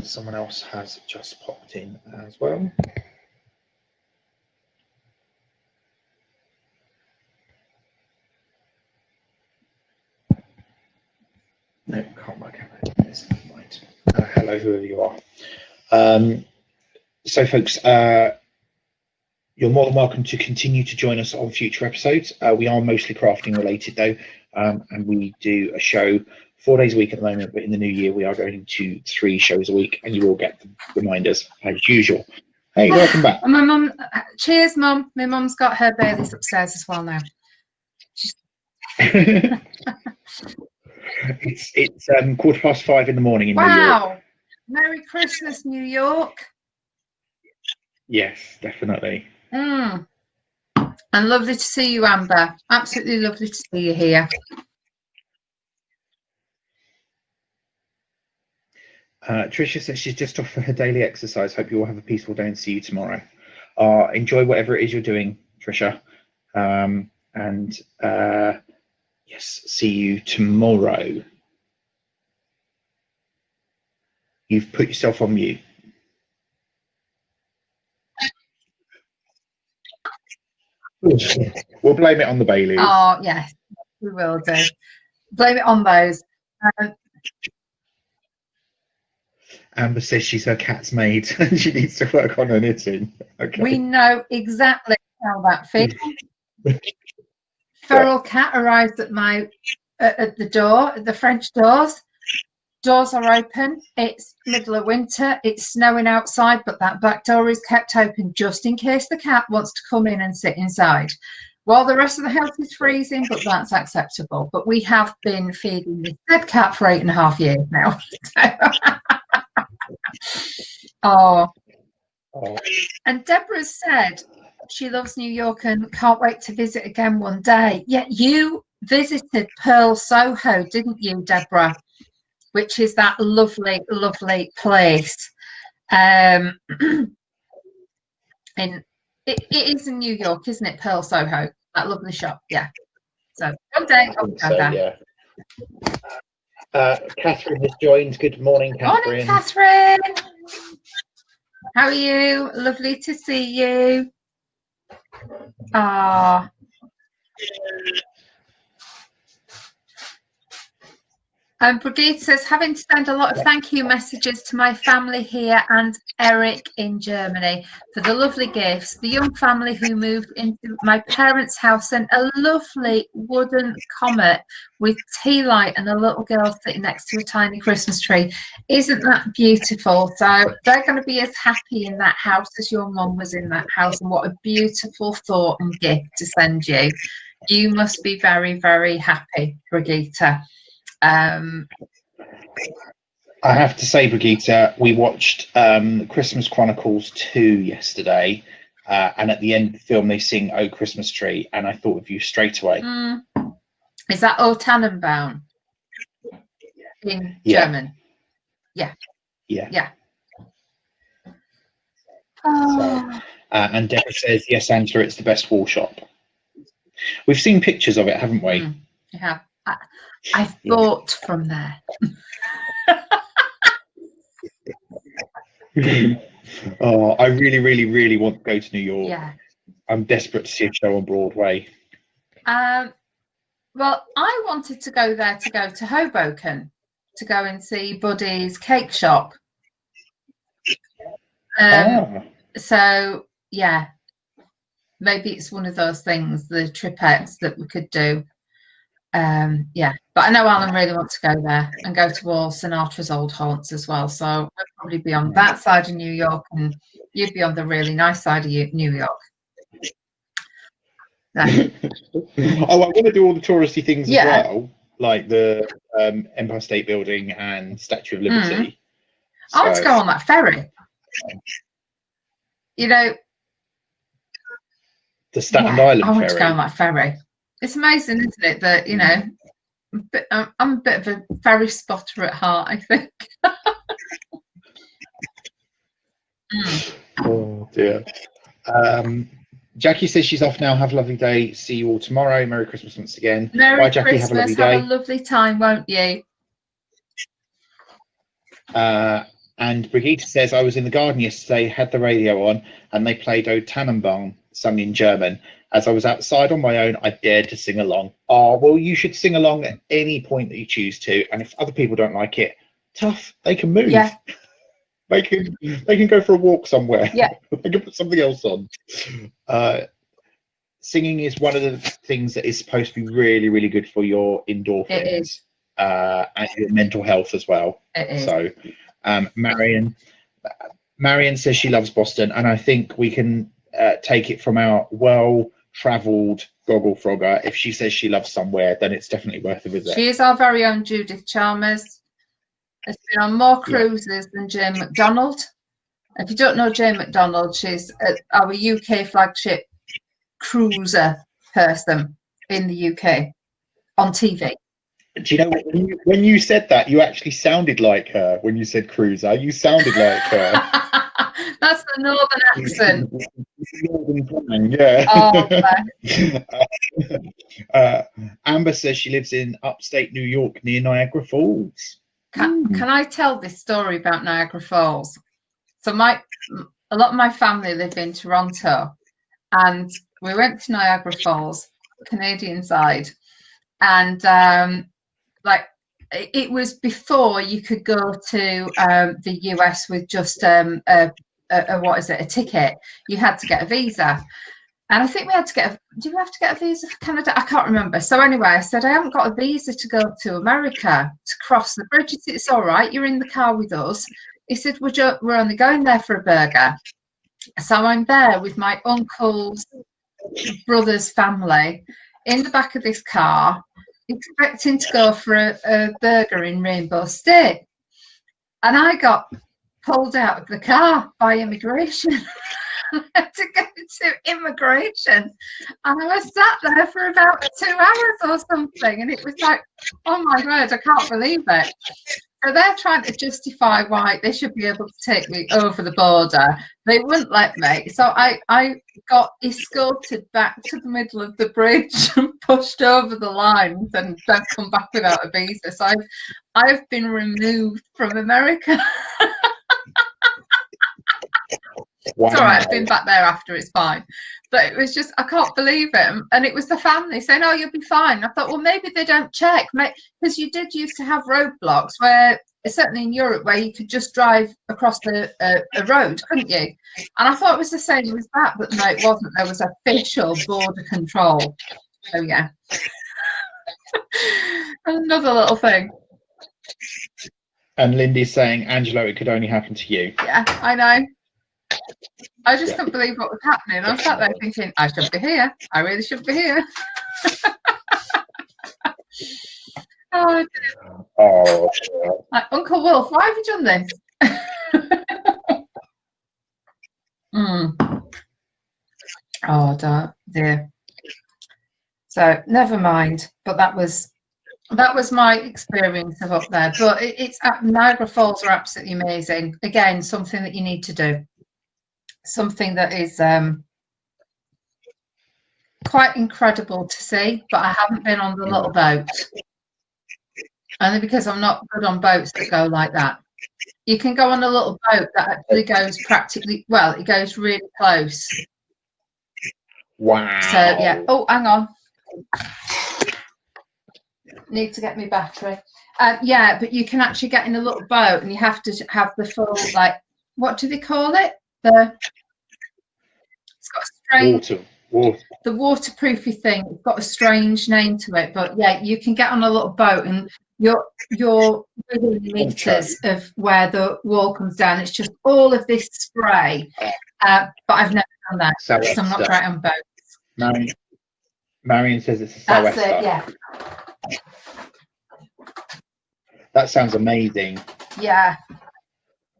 Someone else has just popped in as well. No, can't work out who it is. Right. Hello, whoever you are. So, folks, you're more than welcome to continue to join us on future episodes. We are mostly crafting related, though, and we do a show 4 days a week at the moment, but in the new year, we are going to 3 shows a week, and you will get the reminders as usual. Hey, welcome back. And my mum, cheers, Mum. My mum's got her Baileys upstairs as well now. It's 5:15 in the morning in New York. Wow! Merry Christmas, New York. Yes, definitely. And lovely to see you, Amber. Absolutely lovely to see you here. Tricia says she's just off for her daily exercise. Hope you all have a peaceful day and see you tomorrow. Enjoy whatever it is you're doing, Tricia. And yes, see you tomorrow. You've put yourself on mute. We'll blame it on the Baileys. Oh, yes, we will do. Blame it on those. Amber says she's her cat's maid and she needs to work on her knitting. Okay. We know exactly how that feels. Feral cat arrived at the door, at the French doors. Doors are open. It's middle of winter. It's snowing outside, but that back door is kept open just in case the cat wants to come in and sit inside. While the rest of the house is freezing, but that's acceptable. But we have been feeding this dead cat for 8.5 years now. Oh. And Deborah said she loves New York and can't wait to visit again one day. Yeah, you visited Pearl Soho, didn't you, Deborah? Which is that lovely, lovely place. And it is in New York, isn't it? Pearl Soho, that lovely shop. Yeah. So one day I'll go there. Yeah. Catherine has joined. Good morning, Catherine. Morning, Catherine. How are you? Lovely to see you. Ah, Brigitte says, having to send a lot of thank you messages to my family here and Eric in Germany for the lovely gifts. The young family who moved into my parents' house sent a lovely wooden comet with tea light and a little girl sitting next to a tiny Christmas tree. Isn't that beautiful? So they're going to be as happy in that house as your mum was in that house. And what a beautiful thought and gift to send you. You must be very, very happy, Brigitte. I have to say, Brigitte, we watched Christmas Chronicles 2 yesterday, and at the end of the film they sing "Oh Christmas Tree," and I thought of you straight away. Is that "O Tannenbaum" in German? Yeah. So, and Deborah says, yes, Angela, it's the best wall shop. We've seen pictures of it, haven't we? We have. I bought from there. Oh, I really, really, really want to go to New York. Yeah. I'm desperate to see a show on Broadway. Well, I wanted to go there to go to Hoboken to go and see Buddy's cake shop. So yeah, maybe it's one of those things, the tripettes that we could do. But I know Alan really wants to go there and go to all Sinatra's old haunts as well. So I'll probably be on that side of New York, and you'd be on the really nice side of New York. I want to do all the touristy things as well, like the Empire State Building and Statue of Liberty. I want to go on that ferry. You know, the Staten Island I want ferry. to go on that ferry. It's amazing, isn't it, that, you know, I'm a bit of a ferry spotter at heart, I think. Oh dear. Jackie says she's off now. Have a lovely day. See you all tomorrow. Merry Christmas once again. Merry Jackie. Christmas. Have a lovely day. Have a lovely time, won't you? And Brigitte says, I was in the garden yesterday, had the radio on, and they played O Tannenbaum, sung in German. As I was outside on my own, I dared to sing along. Oh, well, you should sing along at any point that you choose to. And if other people don't like it, tough, they can move. Yeah. They can go for a walk somewhere. Yeah. They can put something else on. Singing is one of the things that is supposed to be really, really good for your endorphins. It is. And your mental health as well. It is. So Marion says she loves Boston, and I think we can take it from our well-travelled Gogglefrogger. If she says she loves somewhere, then it's definitely worth a visit. She is our very own Judith Chalmers. Has been on more cruises than Jane McDonald. If you don't know Jane McDonald, she's our UK flagship cruiser person in the UK on TV. Do you know what, when you said that, you actually sounded like her. When you said cruiser, you sounded like her. That's the northern accent. Northern twang, yeah. Oh, Amber says she lives in upstate New York near Niagara Falls. Can I tell this story about Niagara Falls? So a lot of my family live in Toronto, and we went to Niagara Falls, Canadian side, and it was before you could go to the US with just a ticket. You had to get a visa. And I think we had to do we have to get a visa for Canada? I can't remember. So anyway, I said, I haven't got a visa to go to America to cross the bridge. He said, it's all right. You're in the car with us. He said, we're only going there for a burger. So I'm there with my uncle's brother's family in the back of this car, expecting to go for a burger in Rainbow State. And I got pulled out of the car by immigration. I had to go to immigration, and I was sat there for about 2 hours or something, and it was like, oh my word, I can't believe it. So they're trying to justify why they should be able to take me over the border. They wouldn't let me, so I got escorted back to the middle of the bridge and pushed over the lines, and then come back without a visa. So I've been removed from America. Wow. It's all right, I've been back there after, it's fine. But it was just, I can't believe it. And it was the family saying, oh, you'll be fine. I thought, well, maybe they don't check. Because you did used to have roadblocks where, certainly in Europe, where you could just drive across a road, couldn't you? And I thought it was the same as that, but no, it wasn't. There was official border control. Oh, yeah. Another little thing. And Lindy's saying, Angelo, it could only happen to you. Yeah, I know. I just couldn't believe what was happening. I was sat there thinking, I should be here. I really should be here. Oh, like, Uncle Wolf, why have you done this? Oh dear. So never mind. But that was my experience of up there. But it's Niagara Falls are absolutely amazing. Again, something that you need to do. Something that is quite incredible to see. But I haven't been on the little boat. Only because I'm not good on boats that go like that. You can go on a little boat that actually goes it goes really close. Wow. So, yeah. Oh, hang on. Need to get me battery. Yeah, but you can actually get in a little boat and you have to have the full, like, what do they call it? It's got a strange... Water. The waterproofy thing. It's got a strange name to it. But, yeah, you can get on a little boat and you're within meters of where the wall comes down. It's just all of this spray. But I've never done that because I'm not great on boats. Marion says it's a That's sou'wester. it, yeah. That sounds amazing. Yeah. I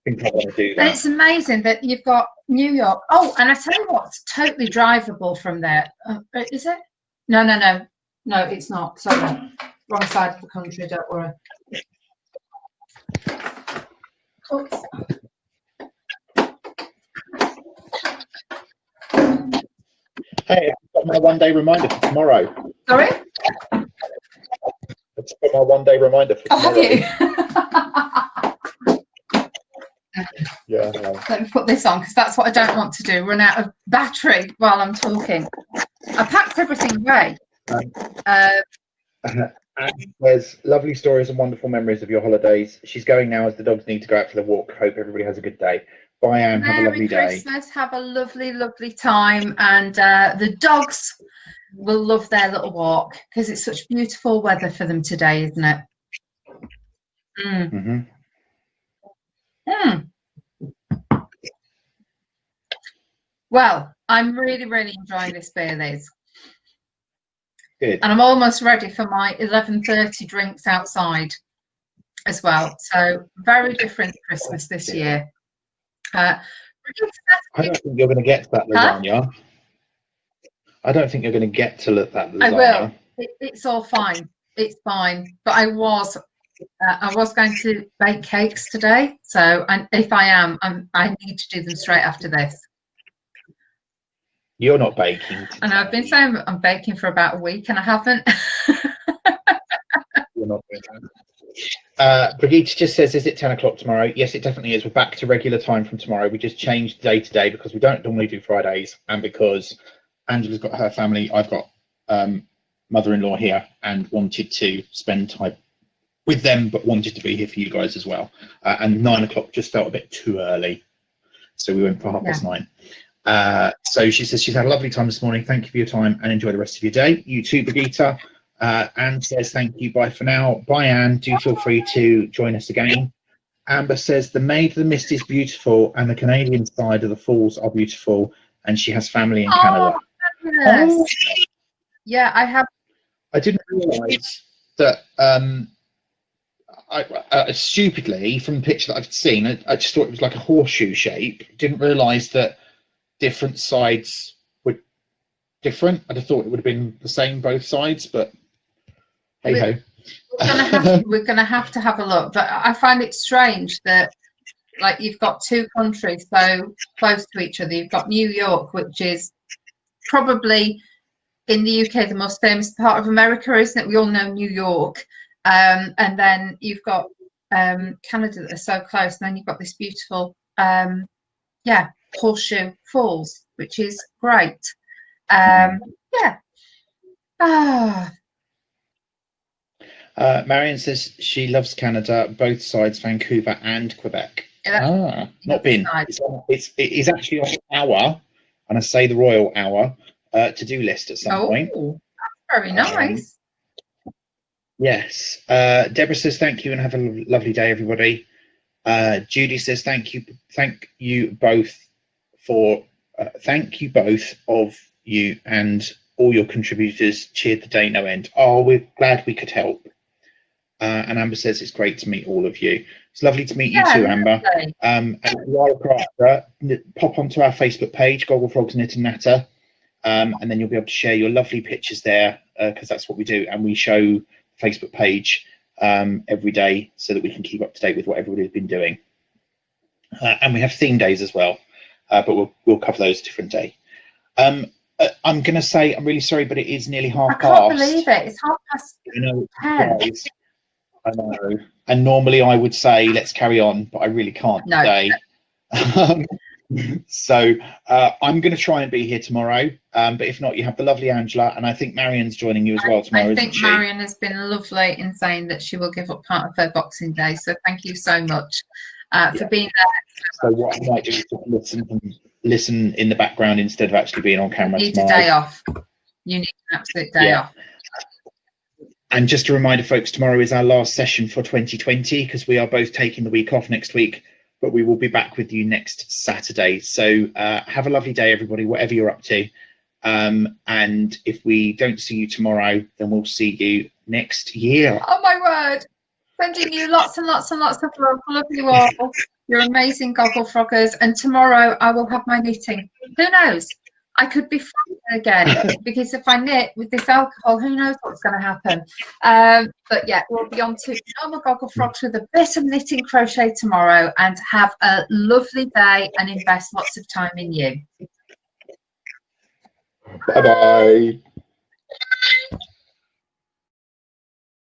think I want to do that. And it's amazing that you've got New York. Oh, and I tell you what's totally drivable from there. Is it? No, it's not. Sorry. Wrong side of the country, don't worry. Oops. Hey, I've got my one-day reminder for tomorrow. Sorry? I've got my one-day reminder for tomorrow. Have you? Yeah. Let me put this on because that's what I don't want to do, run out of battery while I'm talking. I packed everything away. There's lovely stories and wonderful memories of your holidays. She's going now as the dogs need to go out for the walk. Hope everybody has a good day. Bye, Anne. Have a lovely day. Merry Christmas. Have a lovely, lovely time. And the dogs will love their little walk because it's such beautiful weather for them today, isn't it? Well, I'm really, really enjoying this beer, Liz. Good. And I'm almost ready for my 11:30 drinks outside as well. So very different Christmas this year. I don't think you're going to get to that lasagna. I don't think you're going to get to that lasagna. I will. It's all fine. It's fine. But I was going to bake cakes today. So if I am, I need to do them straight after this. You're not baking today. And I've been saying I'm baking for about a week and I haven't. You're not baking. Brigitte just says, is it 10 o'clock tomorrow? Yes, it definitely is. We're back to regular time from tomorrow. We just changed day to day because we don't normally do Fridays and because Angela's got her family. I've got mother-in-law here and wanted to spend time with them, but wanted to be here for you guys as well. And 9 o'clock just felt a bit too early. So we went for 9:30. So she says she's had a lovely time this morning. Thank you for your time and enjoy the rest of your day. You too, Brigitte. Anne says thank you. Bye for now. Bye, Anne. Do feel free to join us again. Amber says the Maid of the Mist is beautiful and the Canadian side of the falls are beautiful, and she has family in Canada. Oh, yeah, I have. I didn't realise that. I stupidly, from the picture that I've seen, I just thought it was like a horseshoe shape. Didn't realise that different sides were different. I just thought it would have been the same both sides, but hey ho. We're gonna have to have a look. But I find it strange that, like, you've got two countries so close to each other. You've got New York, which is probably in the UK the most famous part of America, isn't it? We all know New York. And then you've got Canada that are so close, and then you've got this beautiful Horseshoe Falls, which is great. Yeah. Ah. Marion says she loves Canada, both sides, Vancouver and Quebec. Yeah, Not been. It is actually on our, and I say the royal hour, to-do list at some point. Very nice. Yes. Deborah says thank you and have a lovely day, everybody. Judy says thank you both of you and all your contributors cheered the day no end. Oh, we're glad we could help. And Amber says it's great to meet all of you. It's lovely to meet you too, Amber. And if you are a crafter, pop onto our Facebook page, Gogglefrogs Knit and Natter, and then you'll be able to share your lovely pictures there, because that's what we do, and we show Facebook page every day so that we can keep up to date with what everybody's been doing. And we have theme days as well, but we'll cover those a different day. I'm going to say I'm really sorry, but it is nearly half past. I can't believe it. It's 10:30. I know. And normally I would say let's carry on, but I really can't today. So I'm going to try and be here tomorrow, but if not, you have the lovely Angela, and I think Marion's joining you as well tomorrow. I think Marion has been lovely in saying that she will give up part of her Boxing Day, so thank you so much for being there. So what I might do is just listen in the background instead of actually being on camera. You need a day off. You need an absolute day off. And just a reminder, folks, tomorrow is our last session for 2020 because we are both taking the week off next week, but we will be back with you next Saturday. So have a lovely day, everybody, whatever you're up to. And if we don't see you tomorrow, then we'll see you next year. Oh, my word. Sending you lots and lots and lots of love. Love you all. You're amazing, Gogglefroggers. And tomorrow I will have my knitting. Who knows? I could be fine again because if I knit with this alcohol, who knows what's going to happen. But yeah, we'll be on to normal Gogglefrogs with a bit of knitting crochet tomorrow, and have a lovely day and invest lots of time in you. Bye-bye.